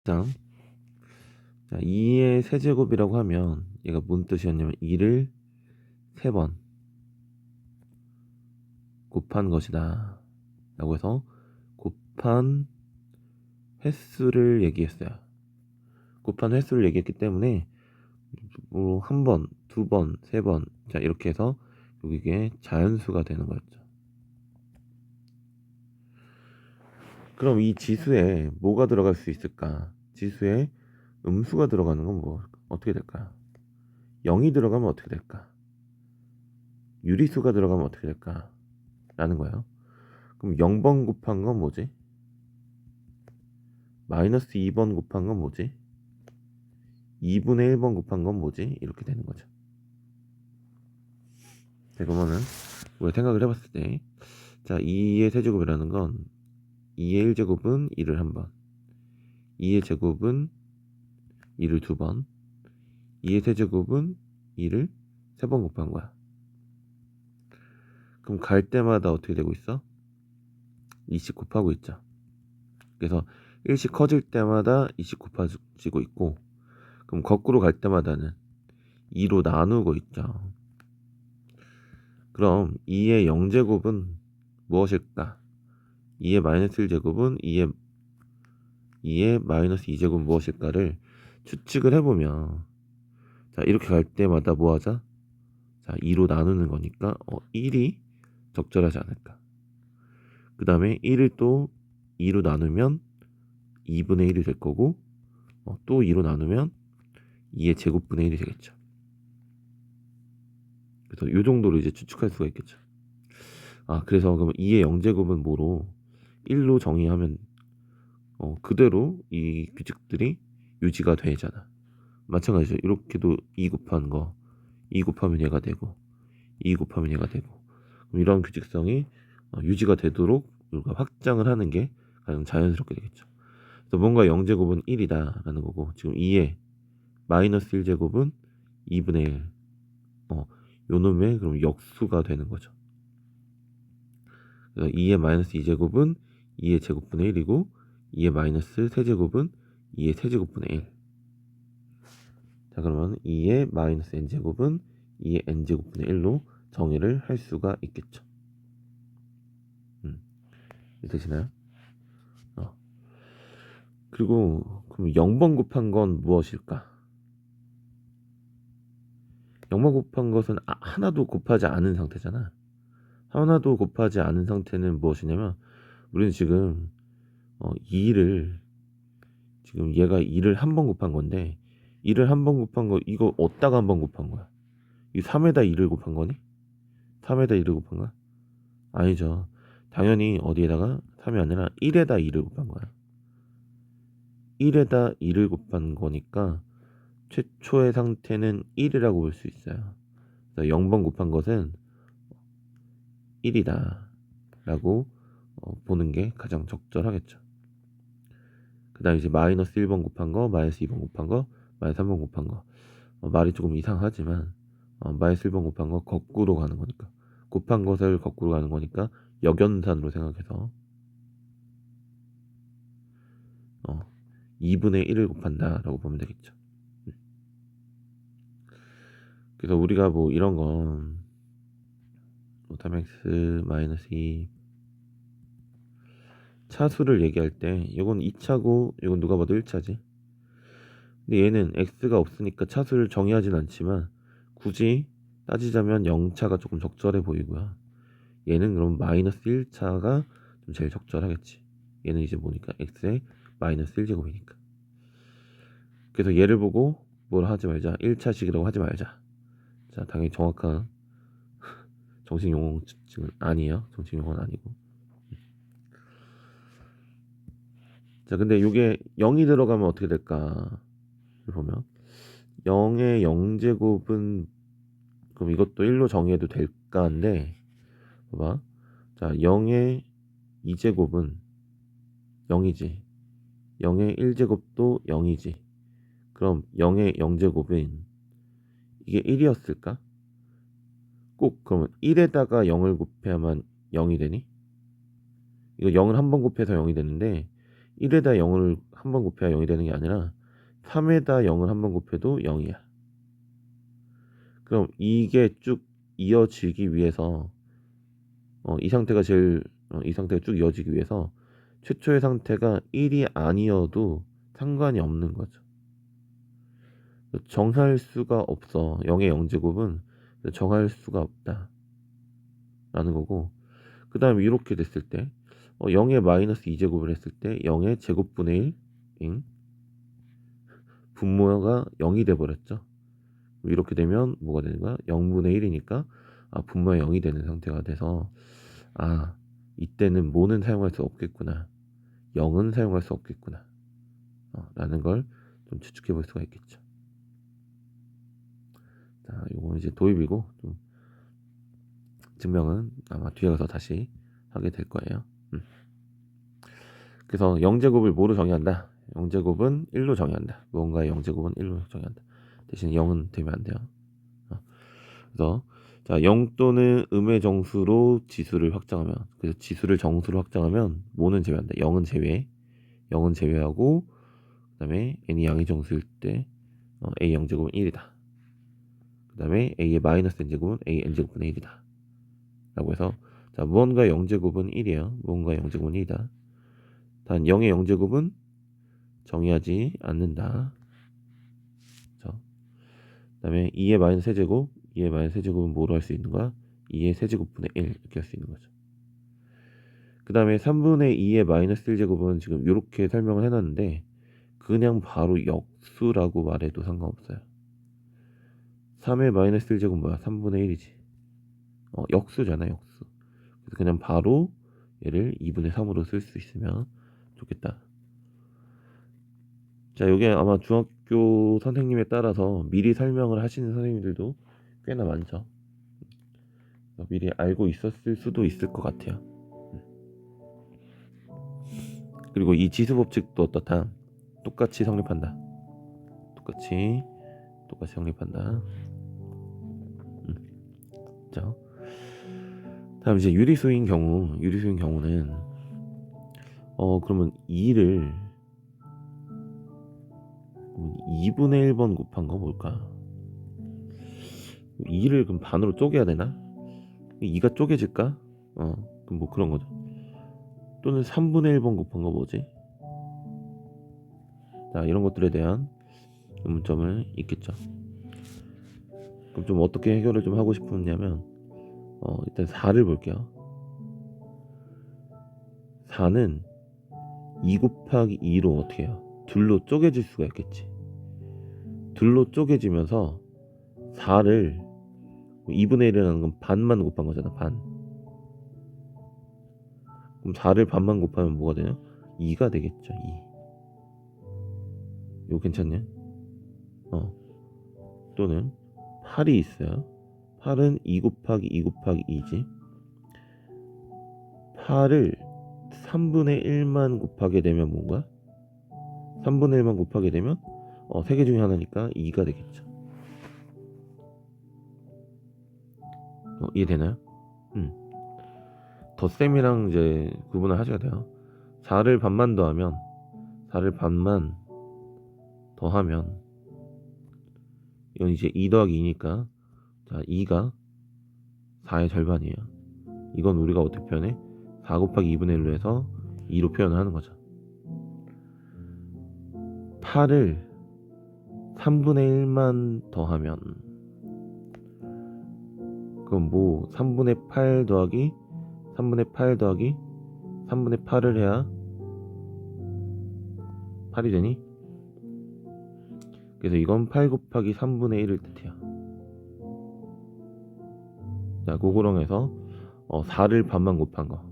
다음, 자, 2의 세제곱이라고 하면 얘가 뭔 뜻이었냐면 2를 3번 곱한 것이다 라고 해서 곱한 횟수를 얘기했어요. 곱한 횟수를 얘기했기 때문에 뭐 한 번, 두 번, 세 번, 자 이렇게 해서 이게 자연수가 되는 거였죠. 그럼 이 지수에 뭐가 들어갈 수 있을까? 지수에 음수가 들어가는 건 뭐 어떻게 될까? 0이 들어가면 어떻게 될까? 유리수가 들어가면 어떻게 될까? 라는 거예요. 그럼 0번 곱한 건 뭐지? 마이너스 2번 곱한 건 뭐지? 2분의 1번 곱한 건 뭐지? 이렇게 되는 거죠. 자, 그러면은 우리가 생각을 해봤을 때, 자 2의 세제곱이라는 건 2의 1제곱은 2를 한 번, 2의 제곱은 2를 두 번, 2의 세제곱은 2를 세 번 곱한 거야. 그럼 갈 때마다 어떻게 되고 있어? 2씩 곱하고 있죠. 그래서 1씩 커질 때마다 2씩 곱해지고 있고, 그럼 거꾸로 갈 때마다는 2로 나누고 있죠. 그럼 2의 0제곱은 무엇일까? 2의 마이너스 1제곱은 2의 마이너스 2제곱은 무엇일까를 추측을 해보면, 자 이렇게 갈 때마다 뭐 하자? 자 2로 나누는 거니까 1이 적절하지 않을까. 그 다음에 1을 또 2로 나누면 2분의 1이 될 거고, 또 2로 나누면 2의 제곱분의 1이 되겠죠. 그래서 이 정도로 이제 추측할 수가 있겠죠. 그래서 그러면 2의 0제곱은 뭐로 1로 정의하면 그대로 이 규칙들이 유지가 되잖아. 마찬가지죠. 이렇게도 2 곱한 거 2 곱하면 얘가 되고 2 곱하면 얘가 되고, 그럼 이런 규칙성이 유지가 되도록 우리가 확장을 하는 게 가장 자연스럽게 되겠죠. 그래서 뭔가 0제곱은 1이다 라는 거고, 지금 2의 마이너스 1제곱은 2분의 1, 요 놈의 그럼 역수가 되는 거죠. 그래서 2의 마이너스 2제곱은 2의 제곱분의 1이고, 2의 마이너스 세제곱은 2의 세제곱분의 1. 자 그러면 2의 마이너스 n제곱은 2의 n제곱분의 1로 정의를 할 수가 있겠죠. 되시나요? 그리고 그럼 0번 곱한 건 무엇일까? 0번 곱한 것은 하나도 곱하지 않은 상태잖아. 하나도 곱하지 않은 상태는 무엇이냐면, 우리는 지금 2를 지금 얘가 2를 한 번 곱한 건데, 2를 한 번 곱한 거 이거 어디다가 한 번 곱한 거야? 이 3에다 2를 곱한 거니? 3에다 2를 곱한 거야? 아니죠. 당연히 어디에다가 3이 아니라 1에다 2를 곱한 거야. 1에다 2를 곱한 거니까 최초의 상태는 1이라고 볼 수 있어요. 그래서 0번 곱한 것은 1이다 라고 보는 게 가장 적절하겠죠. 그 다음에 이제 마이너스 1번 곱한 거, 마이너스 2번 곱한 거, 마이너스 3번 곱한 거, 말이 조금 이상하지만 마이너스 1번 곱한 거 거꾸로 가는 거니까, 곱한 것을 거꾸로 가는 거니까 역연산으로 생각해서 2분의 1을 곱한다 라고 보면 되겠죠. 그래서 우리가 뭐 이런 건 3x 마이너스 2 차수를 얘기할 때 이건 2차고 이건 누가 봐도 1차지. 근데 얘는 x가 없으니까 차수를 정의하진 않지만 굳이 따지자면 0차가 조금 적절해 보이고요. 얘는 그럼 마이너스 1차가 좀 제일 적절하겠지. 얘는 이제 뭐니까 x의 마이너스 1제곱이니까. 그래서 얘를 보고 뭘 하지 말자, 1차식이라고 하지 말자. 자 당연히 정확한 정식 용어는 아니에요. 정식 용어는 아니고. 자 근데 이게 0이 들어가면 어떻게 될까 보면, 0의 0제곱은 그럼 이것도 1로 정의해도 될까인데, 봐봐. 자 0의 2제곱은 0이지, 0의 1제곱도 0이지. 그럼 0의 0제곱은 이게 1이었을까? 꼭 그러면 1에다가 0을 곱해야만 0이 되니? 이거 0을 한 번 곱해서 0이 되는데 1에다 0을 한 번 곱해야 0이 되는 게 아니라 3에다 0을 한 번 곱해도 0이야. 그럼 이게 쭉 이어지기 위해서 이 상태가 이 상태가 쭉 이어지기 위해서 최초의 상태가 1이 아니어도 상관이 없는 거죠. 정할 수가 없어. 0의 0제곱은 정할 수가 없다 라는 거고, 그 다음에 이렇게 됐을 때 0의 마이너스 2제곱을 했을 때 0의 제곱분의 1인 분모가 0이 돼버렸죠. 이렇게 되면 뭐가 되는 거야? 0분의 1이니까 분모가 0이 되는 상태가 돼서 이때는 뭐는 사용할 수 없겠구나, 0은 사용할 수 없겠구나 라는 걸 좀 추측해 볼 수가 있겠죠. 자, 요거는 이제 도입이고, 좀 증명은 아마 뒤에 가서 다시 하게 될 거예요. 그래서 0제곱을 뭐로 정의한다? 0제곱은 1로 정의한다. 무언가의 0제곱은 1로 정의한다. 대신 0은 되면 안 돼요. 그래서 자, 0 또는 음의 정수로 지수를 확장하면, 그래서 지수를 정수로 확장하면 뭐는 제외한다? 0은 제외. 0은 제외하고, 그 다음에 n이 양의 정수일 때 a 0제곱은 1이다. 그 다음에 a의 마이너스 n제곱은 a n제곱분의 1이다 라고 해서, 자, 무언가의 0제곱은 1이에요. 무언가의 0제곱은 1이다. 단 0의 0제곱은 정의하지 않는다. 그렇죠? 그 다음에 2의 마이너스 세제곱, 2의 마이너스 세제곱은 뭐로 할 수 있는가? 2의 세제곱분의 1 이렇게 할 수 있는 거죠. 그 다음에 3분의 2의 마이너스 1제곱은 지금 이렇게 설명을 해놨는데 그냥 바로 역수라고 말해도 상관없어요. 3의 마이너스 1제곱 뭐야? 3분의 1이지. 역수잖아, 역수. 그래서 그냥 바로 얘를 2분의 3으로 쓸 수 있으면 좋겠다. 자, 이게 아마 중학교 선생님에 따라서 미리 설명을 하시는 선생님들도 꽤나 많죠. 미리 알고 있었을 수도 있을 것 같아요. 그리고 이 지수 법칙도 어떻다? 똑같이 성립한다. 똑같이 성립한다. 자, 다음 이제 유리수인 경우는 그러면 2를 2분의 1번 곱한 거 뭘까? 2를 그럼 반으로 쪼개야 되나? 2가 쪼개질까? 그럼 뭐 그런 거죠. 또는 3분의 1번 곱한 거 뭐지? 자, 이런 것들에 대한 의문점을 있겠죠. 그럼 좀 어떻게 해결을 좀 하고 싶었냐면 일단 4를 볼게요. 4는 2 곱하기 2로 어떻게 해요? 둘로 쪼개질 수가 있겠지. 둘로 쪼개지면서 4를 2분의 1이라는 건 반만 곱한 거잖아, 반. 그럼 4를 반만 곱하면 뭐가 되냐? 2가 되겠죠, 2. 이거 괜찮냐? 또는 8이 있어요. 8은 2 곱하기 2 곱하기 2지. 8을 3분의 1만 곱하게 되면 뭔가? 3분의 1만 곱하게 되면 3개 중에 하나니까 2가 되겠죠. 이해되나요? 덧셈이랑 이제 구분을 하셔야 돼요. 4를 반만 더하면 4를 반만 더하면 이건 이제 2 더하기 2니까, 자, 2가 4의 절반이에요. 이건 우리가 어떻게 표현해? 4 곱하기 2분의 1로 해서 2로 표현을 하는 거죠. 8을 3분의 1만 더하면 그럼 뭐 3분의 8 더하기 3분의 8 더하기 3분의 8을 해야 8이 되니? 그래서 이건 8 곱하기 3분의 1을 뜻해요. 자, 고구렁에서 4를 반만 곱한 거.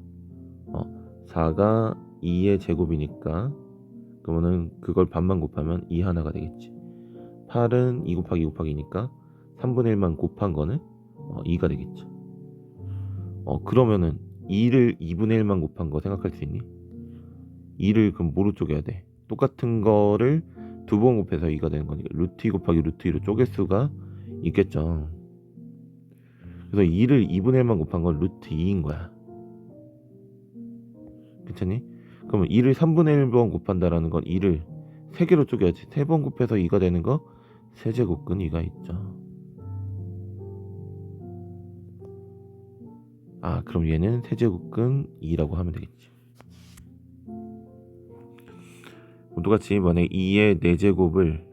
4가 2의 제곱이니까 그러면은 그걸 반만 곱하면 2 하나가 되겠지. 8은 2 곱하기 2 곱하기 2니까 3분의 1만 곱한 거는 2가 되겠죠. 그러면은 2를 2분의 1만 곱한 거 생각할 수 있니? 2를 그럼 뭐로 쪼개야 돼? 똑같은 거를 2번 곱해서 2가 되는 거니까 루트 2 곱하기 루트 2로 쪼갤 수가 있겠죠. 그래서 2를 2분의 1만 곱한 건 루트 2인 거야. 괜찮니? 그러면 2를 3분의 1번 곱한다라는 건 2를 3개로 쪼개야지. 3번 곱해서 2가 되는 거 세제곱근 2가 있죠. 아, 그럼 얘는 세제곱근 2라고 하면 되겠지. 똑같이 만약에 2의 4제곱을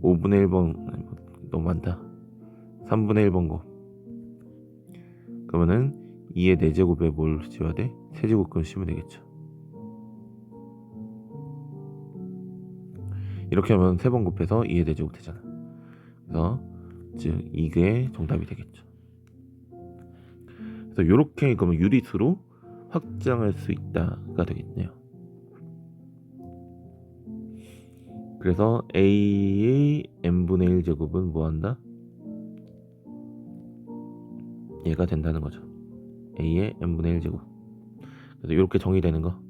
5분의 1번, 아니, 너무 많다. 3분의 1번 곱. 그러면은 2의 4제곱에 뭘 지어야 돼? 세제곱근 씌우면 되겠죠. 이렇게 하면 3번 곱해서 2의 4제곱 되잖아. 그래서 즉 이게 정답이 되겠죠. 그래서 이렇게 그러면 유리수로 확장할 수 있다가 되겠네요. 그래서 a의 n분의 1제곱은 뭐한다? 얘가 된다는 거죠. a의 n분의 1제곱. 그래서 이렇게 정의되는 거.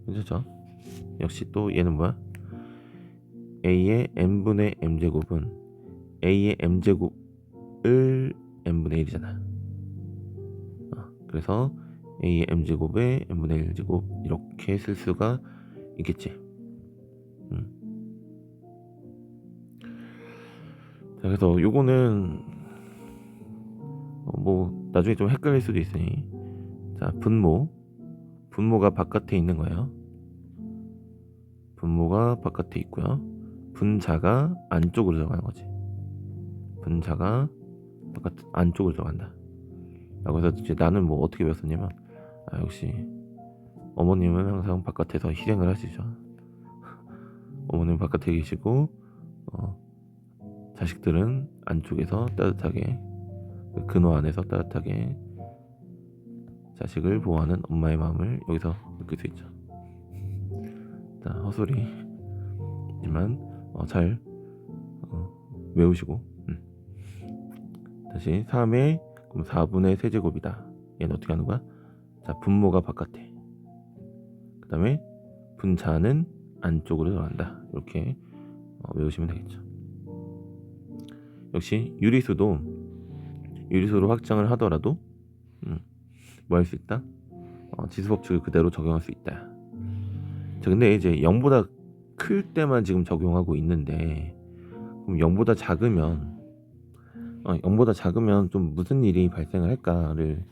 괜찮죠? 역시 또 얘는 뭐야? a의 n분의 m제곱은 a의 m제곱을 n분의 1이잖아. 그래서 a의 m제곱에 n분의 1제곱 이렇게 쓸 수가 있겠지. 자, 그래서 요거는 뭐 나중에 좀 헷갈릴 수도 있으니, 자, 분모가 바깥에 있는 거예요. 분모가 바깥에 있고요. 분자가 안쪽으로 들어가는 거지. 분자가 안쪽으로 들어간다. 라고 해서 이제 나는 뭐 어떻게 배웠었냐면, 역시 어머님은 항상 바깥에서 실행을 하시죠. 어머님은 바깥에 계시고 자식들은 안쪽에서 따뜻하게, 근호 안에서 따뜻하게 자식을 보호하는 엄마의 마음을 여기서 느낄 수 있죠. 자, 헛소리지만 잘 외우시고. 다시 3의 그럼 4분의 세제곱이다. 얘는 어떻게 하는 거야? 자, 분모가 바깥에, 그 다음에 분자는 안쪽으로 들어간다. 이렇게 외우시면 되겠죠. 역시 유리수로 확장을 하더라도 뭐 할 수 있다? 지수법칙을 그대로 적용할 수 있다. 자, 근데 이제 0보다 클 때만 지금 적용하고 있는데, 그럼 0보다 작으면 좀 무슨 일이 발생을 할까를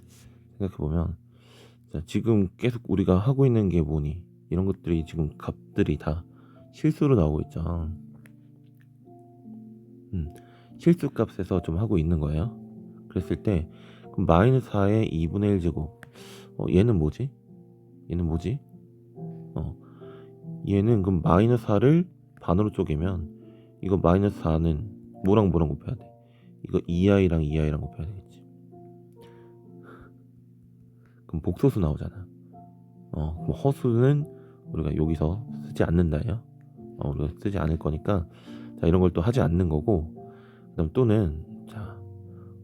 생각해보면, 자, 지금 계속 우리가 하고 있는 게 뭐니? 이런 것들이 지금 값들이 다 실수로 나오고 있죠. 실수 값에서 좀 하고 있는 거예요. 그랬을 때 그럼 마이너스 4의 2분의 1제곱, 얘는 뭐지? 얘는 그럼 마이너스 4를 반으로 쪼개면 이거 마이너스 4는 뭐랑 곱해야 돼? 이거 2i랑 곱해야 되겠지. 그럼 복소수 나오잖아. 그럼 허수는 우리가 여기서 쓰지 않는다예요. 우리가 쓰지 않을 거니까, 자, 이런 걸 또 하지 않는 거고, 그다음 또는, 자,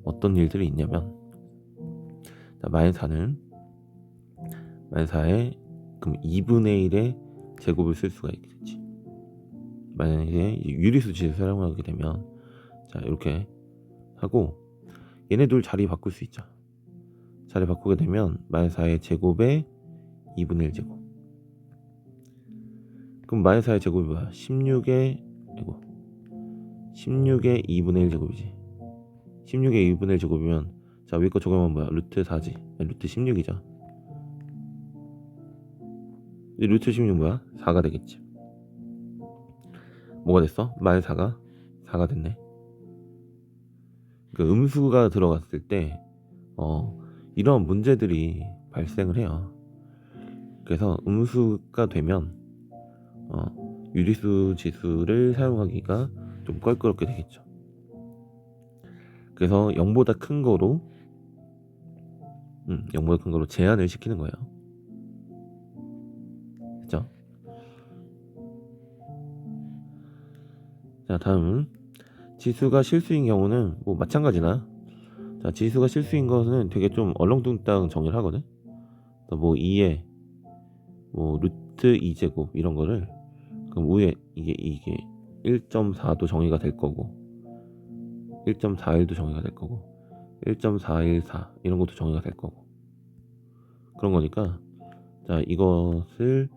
어떤 일들이 있냐면, 자, 마이너스 4에 그럼 2분의 1의 제곱을 쓸 수가 있겠지. 만약에 유리수 지수 사용하게 되면, 자, 이렇게 하고 얘네 둘 자리 바꿀 수 있죠. 자리 바꾸게 되면 마이너스 4의 제곱에 2분의 1제곱. 그럼 마이너스 4의 제곱이 뭐야? 16의 2분의 1제곱이지. 16의 2분의 1제곱이면, 자, 위에 거 적용하면 뭐야? 루트 4지. 루트 16이죠. 루트 16 뭐야? 4가 되겠지. 뭐가 됐어? 마이너스 4가 됐네. 그 음수가 들어갔을 때 이런 문제들이 발생을 해요. 그래서 음수가 되면 유리수 지수를 사용하기가 좀 껄끄럽게 되겠죠. 그래서 0보다 큰 거로 제한을 시키는 거예요. 그죠? 자, 다음 지수가 실수인 경우는 뭐 마찬가지나, 자, 지수가 실수인 것은 되게 좀 얼렁뚱땅 정의를 하거든. 뭐 2에 뭐 루트 2제곱 이런 거를, 그럼 위에 이게 1.4도 정의가 될 거고, 1.41도 정의가 될 거고, 1.414 이런 것도 정의가 될 거고, 그런 거니까, 자, 이것을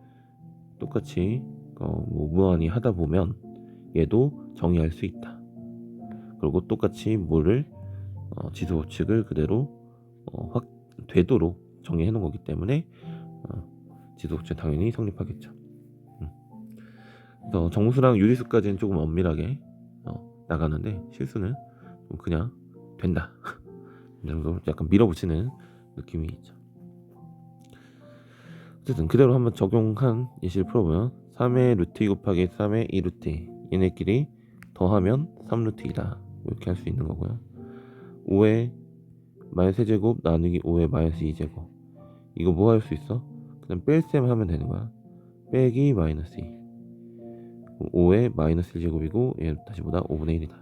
똑같이 뭐 무한히 하다 보면 얘도 정의할 수 있다. 그리고 똑같이 뭐를 지수 법칙을 그대로 확 되도록 정의해 놓은 거기 때문에 지수 법칙 당연히 성립하겠죠. 그래서 정수랑 유리수까지는 조금 엄밀하게 나가는데 실수는 그냥 된다. 이 정도 약간 밀어붙이는 느낌이 있죠. 어쨌든 그대로 한번 적용한 예시를 풀어보면 3의 루트 2 곱하기 3의 2 루트 2 얘네끼리 더하면 3 루트 2다 이렇게 할 수 있는 거고요. 5의 마이너스 세제곱 나누기 5의 마이너스 2제곱 이거 뭐 할 수 있어? 그냥 뺄셈 하면 되는 거야. 빼기 마이너스 2 5의 마이너스 1제곱이고 얘 다시 보다 5분의 1이다.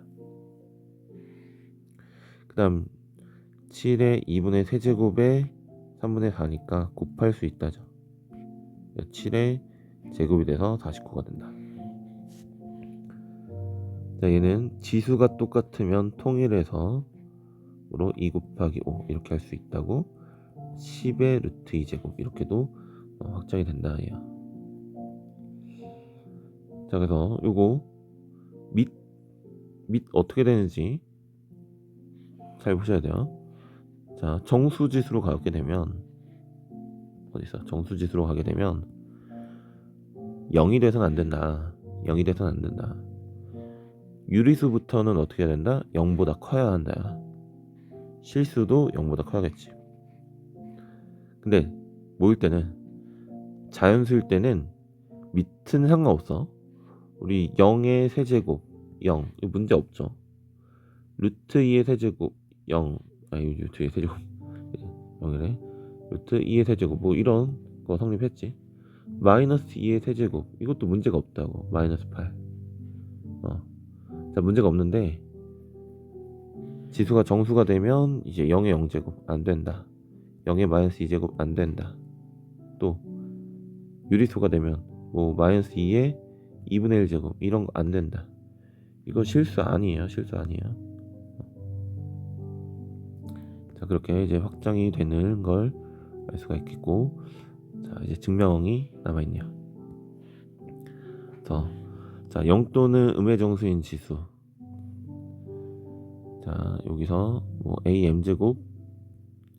그 다음 7의 2분의 세제곱에 3분의 4니까 곱할 수 있다죠. 7의 제곱이 돼서 49가 된다. 자, 얘는 지수가 똑같으면 통일해서 2 곱하기 5 이렇게 할 수 있다고 10의 루트 2제곱 이렇게도 확정이 된다. 얘야. 자, 그래서 요거 밑 어떻게 되는지 잘 보셔야 돼요. 자, 정수지수로 가게 되면 어디서 정수지수로 가게 되면 0이 돼서는 안 된다. 0이 돼서는 안 된다. 유리수부터는 어떻게 해야 된다? 0보다 커야 한다. 실수도 0보다 커야겠지. 근데 모일 때는 자연수일 때는 밑은 상관없어. 우리 0의 세제곱 0 이거 문제 없죠. 루트 2의 세제곱 0 루트 2의 세제곱 0이래. 루트 2의 세제곱 뭐 이런 거 성립했지. 마이너스 2의 세제곱 이것도 문제가 없다고. 마이너스 8 자, 문제가 없는데 지수가 정수가 되면 이제 0의 0제곱 안 된다. 0의 마이너스 2제곱 안 된다. 또 유리수가 되면 뭐 마이너스 2의 2분의 1제곱 이런 거 안 된다. 이거 실수 아니에요. 실수 아니에요. 자, 그렇게 이제 확정이 되는 걸 알 수가 있겠고, 자, 이제 증명이 남아있네요. 자, 0 또는 음의 정수인 지수. 자, 여기서 뭐 am제곱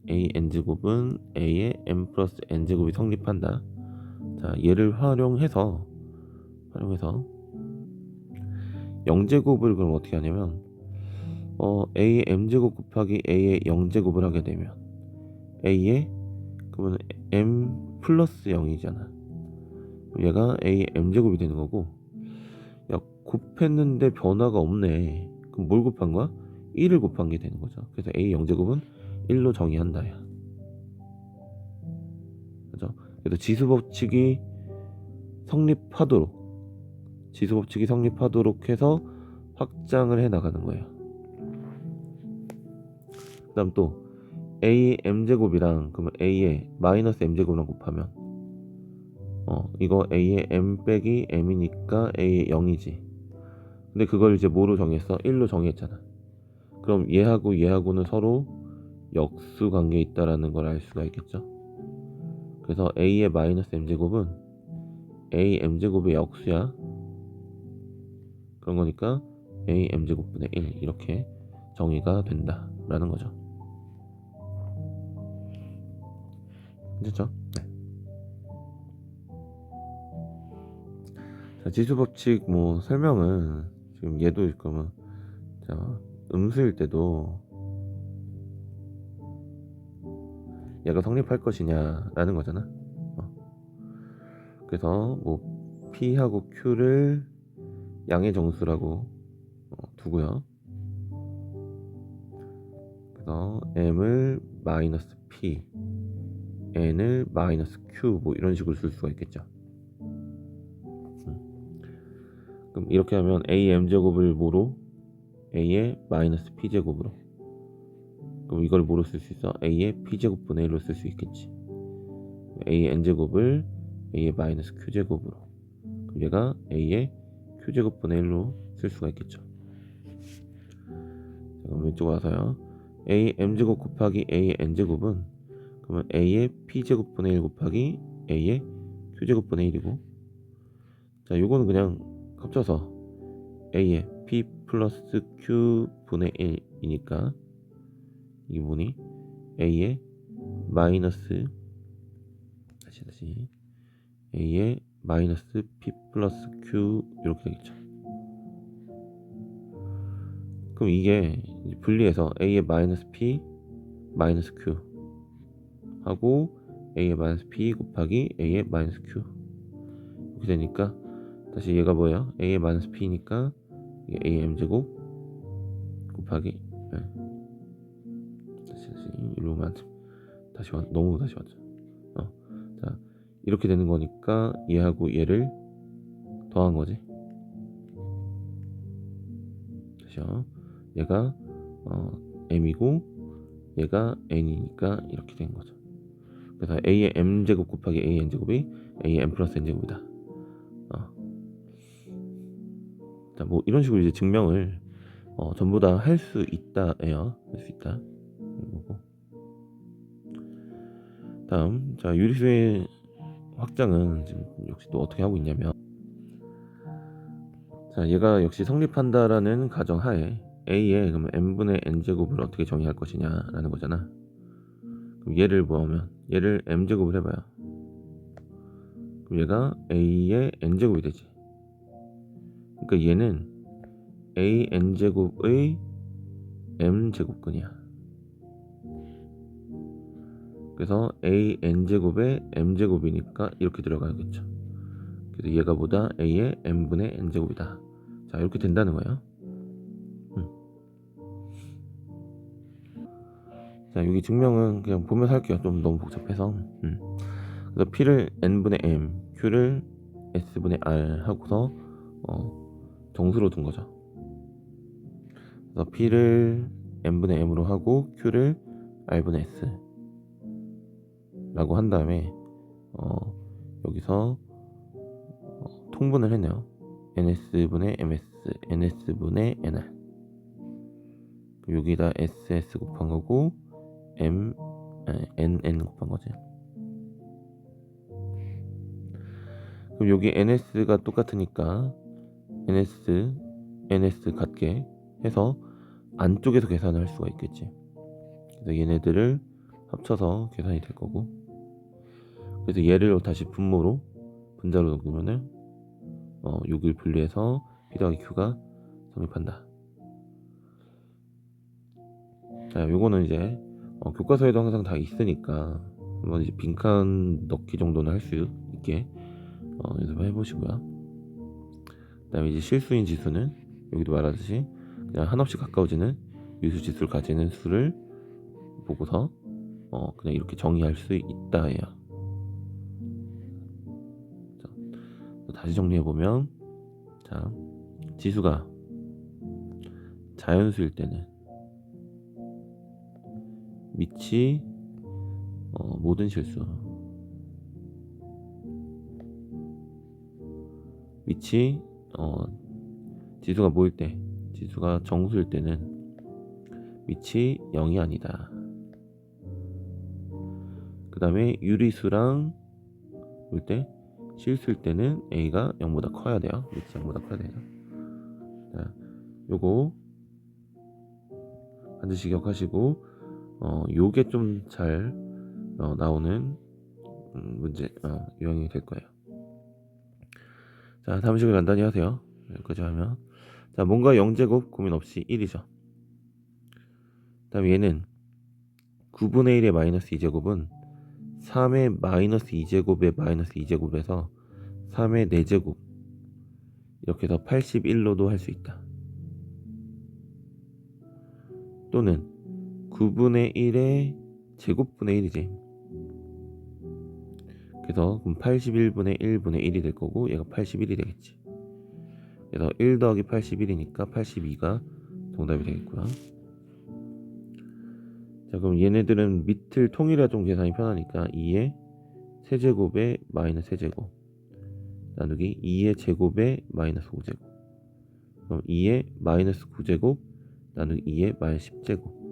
an제곱은 a의 m 플러스 n제곱이 성립한다. 자, 얘를 활용해서 0제곱을 그럼 어떻게 하냐면 a의 m제곱 곱하기 a의 0제곱을 하게 되면 a의 그러면 m 플러스 0이잖아. 얘가 a의 m제곱이 되는 거고, 야, 곱했는데 변화가 없네. 그럼 뭘 곱한 거야? 1을 곱한 게 되는 거죠. 그래서 a 0제곱은 1로 정의한다. 야. 그죠? 그래서 지수법칙이 성립하도록 해서 확장을 해 나가는 거예요. 그 다음 또 a의 m제곱이랑 그러면 a의 마이너스 m제곱이랑 곱하면 이거 a의 m 빼기 m이니까 a의 0이지. 근데 그걸 이제 뭐로 정했어? 1로 정했잖아. 그럼 얘하고는 서로 역수 관계에 있다라는 걸 알 수가 있겠죠. 그래서 a의 마이너스 m제곱은 a m제곱의 역수야. 그런 거니까 a m제곱분의 1 이렇게 정의가 된다라는 거죠. 됐죠? 네. 자, 지수법칙 뭐 설명은 지금 얘도 그러면 자, 음수일 때도 얘가 성립할 것이냐라는 거잖아. 그래서 뭐 P하고 Q를 양의 정수라고 두고요. 그래서 M을 마이너스 P, N을 마이너스 Q 뭐 이런 식으로 쓸 수가 있겠죠. 그럼 이렇게 하면 AM제곱을 뭐로? A의 마이너스 P제곱으로. 그럼 이걸 뭐로 쓸 수 있어? A의 P제곱분의 1로 쓸 수 있겠지. A의 N제곱을 A의 마이너스 Q제곱으로. 그럼 얘가 A의 Q제곱분의 1로 쓸 수가 있겠죠. 자, 그럼 왼쪽 와서요. A M제곱 곱하기 A N제곱은 그러면 A의 P제곱분의 1 곱하기 a의 q제곱분의 1이고, 자 요거는 그냥 합쳐서 a의 p 플러스 q분의 1이니까 이 부분이 a의 마이너스 다시 a의 마이너스 p 플러스 q 이렇게 되겠죠. 그럼 이게 분리해서 a의 마이너스 p 마이너스 q 하고 a의 마이너스 p 곱하기 a의 마이너스 q 이렇게 되니까 다시 얘가 뭐예요? a의 마이너스 p니까 이게 am제곱 곱하기 다시 이로만 다시 너무 다시 왔죠. 자 이렇게 되는 거니까 얘하고 얘를 더한 거지. 다시요. 얘가 m이고 얘가 n이니까 이렇게 된 거죠. 그래서 a의 m제곱 곱하기 a의 n제곱이 a의 m 플러스 n제곱이다. 자, 뭐 이런 식으로 이제 증명을 전부 다 할 수 있다예요. 할 수 있다. 거고. 다음, 자 유리수의 확장은 지금 역시 또 어떻게 하고 있냐면, 자 얘가 역시 성립한다라는 가정하에 a의 그러면 m분의 n제곱을 어떻게 정의할 것이냐라는 거잖아. 그럼 얘를 뭐하면 얘를 m제곱을 해봐요. 그럼 얘가 a의 n제곱이 되지. 그러니까 얘는 a n제곱의 m제곱근이야. 그래서 a n제곱의 m제곱이니까 이렇게 들어가야겠죠. 그래서 얘가 보다 a의 m분의 n제곱이다. 자 이렇게 된다는 거예요. 자 여기 증명은 그냥 보면서 할게요. 좀 너무 복잡해서. 그래서 p를 n분의 m, q를 s분의 r 하고서 정수로 둔 거죠. 그래서 p를 n분의 m으로 하고 q를 r분의 s 라고 한 다음에 여기서 통분을 했네요. ns분의 ms, ns분의 nr. 여기다 ss 곱한 거고 nn 곱한 거지. 그럼 여기 ns가 똑같으니까 ns 같게 해서 안쪽에서 계산을 할 수가 있겠지. 그래서 얘네들을 합쳐서 계산이 될 거고, 그래서 얘를 다시 분모로 분자로 넣으면은 6을 분리해서 p 더하기 q가 성립한다. 자 요거는 이제 교과서에도 항상 다 있으니까 한번 이제 빈칸 넣기 정도는 할 수 있게 연습을 해보시고요. 그 다음에 이제 실수인 지수는 여기도 말하듯이 그냥 한없이 가까워지는 유수 지수를 가지는 수를 보고서 그냥 이렇게 정의할 수 있다예요. 자, 다시 정리해보면, 자 지수가 자연수일 때는 밑이 모든 실수, 밑이 지수가 뭐일 때, 지수가 정수일 때는 밑이 0이 아니다. 그 다음에 유리수랑 볼 때 실수일 때는 a가 0보다 커야 돼요. 밑이 0보다 커야 돼요. 자, 요거 반드시 기억하시고 요게 좀 잘 나오는 문제 유형이 될 거예요. 자 다음 식을 간단히 하세요. 여기까지 하면, 자 뭔가 0제곱 고민 없이 1이죠. 그 다음에 얘는 9분의 1의 마이너스 2제곱은 3의 마이너스 2제곱의 마이너스 2제곱에서 3의 4제곱 이렇게 해서 81로도 할 수 있다. 또는 9분의 1의 제곱분의 1이지. 그래서 그럼 81분의 1분의 1이 될 거고 얘가 81이 되겠지. 그래서 1 더하기 81이니까 82가 정답이 되겠고요. 자 그럼 얘네들은 밑을 통일해야 좀 계산이 편하니까 2의 세제곱에 마이너스 세제곱 나누기 2의 제곱에 마이너스 5제곱, 그럼 2의 마이너스 9제곱 나누기 2의 마이너스 10제곱,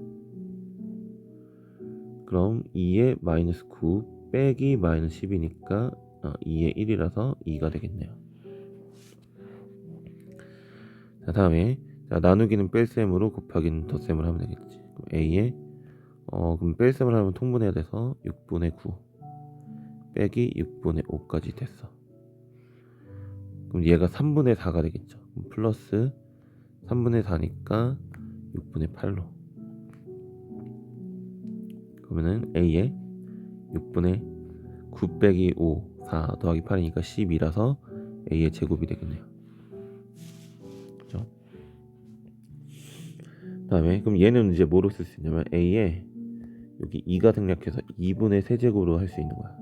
그럼 2의 마이너스 9 빼기 마이너스 10이니까 2의 1이라서 2가 되겠네요. 자, 다음에 나누기는 뺄셈으로 곱하기는 덧셈으로 하면 되겠지. 그럼 A에 그럼 뺄셈을 하면 통분해야 돼서 6분의 9 빼기 6분의 5까지 됐어. 그럼 얘가 3분의 4가 되겠죠. 그럼 플러스 3분의 4니까 6분의 8로. 그러면은 A에 6분의 9 빼기 5 4 더하기 8이니까 12라서 A의 제곱이 되겠네요. 그죠? 다음에 그럼 얘는 이제 뭐로 쓸 수 있냐면 A에 여기 2가 생략해서 2분의 세제곱으로 할 수 있는 거야.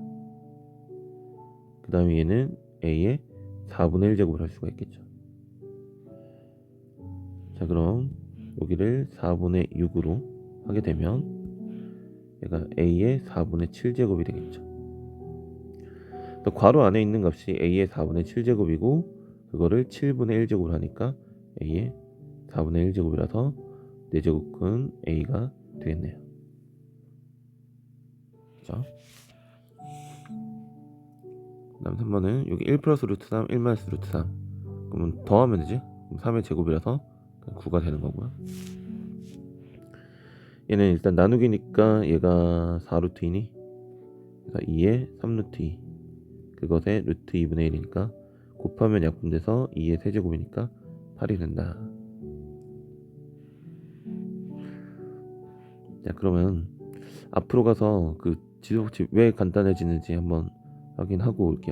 그 다음에 얘는 A에 4분의 1제곱을 할 수가 있겠죠. 자, 그럼 여기를 4분의 6으로 하게 되면 얘가 A의 4분의 7제곱이 되겠죠. 또 괄호 안에 있는 값이 A의 4분의 7제곱이고 그거를 7분의 1제곱으로 하니까 A의 4분의 1제곱이라서 4제곱은 A가 되겠네요. 자, 그 다음 3번은 여기 1 플러스 루트 3, 1 마이너스 루트 3 그러면 더하면 되지? 그럼 3의 제곱이라서 9가 되는 거고요. 얘는 일단 나누기니까 얘가 4루트이니 2의 3루트 2 그것의 루트 2분의 1이니까 곱하면 약분돼서 2의 세제곱이니까 8이 된다. 자, 그러면 앞으로 가서 그 지수법칙 왜 간단해지는지 한번 확인하고 올게요.